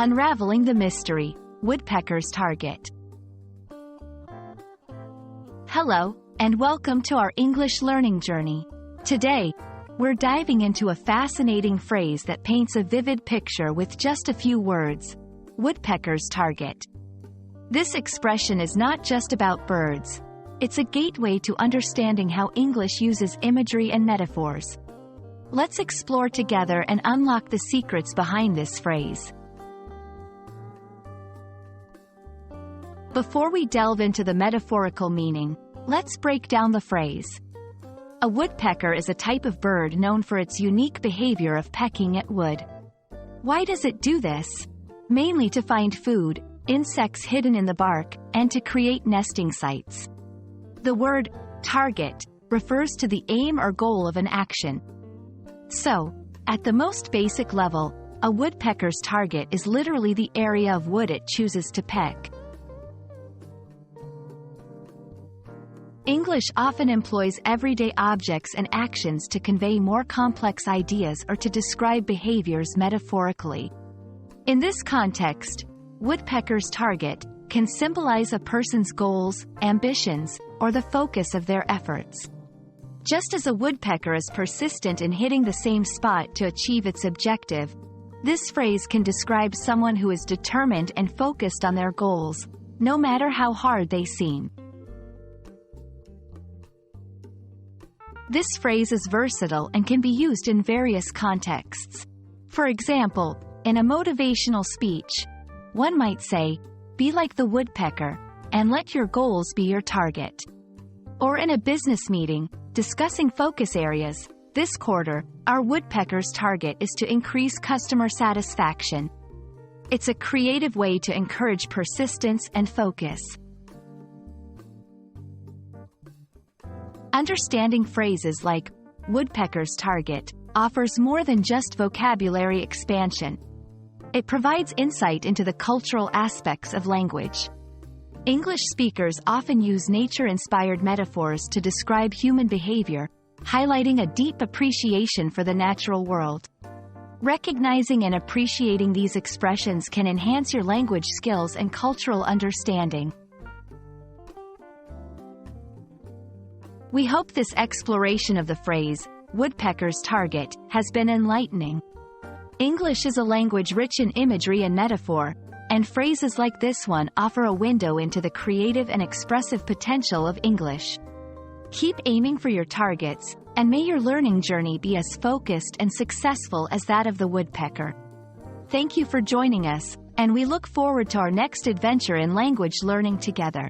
Unraveling the mystery, Woodpecker's target. Hello, and welcome to our English learning journey. Today, we're diving into a fascinating phrase that paints a vivid picture with just a few words: woodpecker's target. This expression is not just about birds. It's a gateway to understanding how English uses imagery and metaphors. Let's explore together and unlock the secrets behind this phrase. Before we delve into the metaphorical meaning, let's break down the phrase. A woodpecker is a type of bird known for its unique behavior of pecking at wood. Why does it do this? Mainly to find food, insects hidden in the bark, and to create nesting sites. The word target refers to the aim or goal of an action. So, at the most basic level, a woodpecker's target is literally the area of wood it chooses to peck. English often employs everyday objects and actions to convey more complex ideas or to describe behaviors metaphorically. In this context, woodpecker's target can symbolize a person's goals, ambitions, or the focus of their efforts. Just as a woodpecker is persistent in hitting the same spot to achieve its objective, this phrase can describe someone who is determined and focused on their goals, no matter how hard they seem. This phrase is versatile and can be used in various contexts. For example, in a motivational speech, one might say, "Be like the woodpecker, and let your goals be your target." Or in a business meeting, discussing focus areas, "This quarter, our woodpecker's target is to increase customer satisfaction." It's a creative way to encourage persistence and focus. Understanding phrases like woodpecker's target offers more than just vocabulary expansion. It provides insight into the cultural aspects of language. English speakers often use nature-inspired metaphors to describe human behavior, highlighting a deep appreciation for the natural world. Recognizing and appreciating these expressions can enhance your language skills and cultural understanding. We hope this exploration of the phrase, woodpecker's target, has been enlightening. English is a language rich in imagery and metaphor, and phrases like this one offer a window into the creative and expressive potential of English. Keep aiming for your targets, and may your learning journey be as focused and successful as that of the woodpecker. Thank you for joining us, and we look forward to our next adventure in language learning together.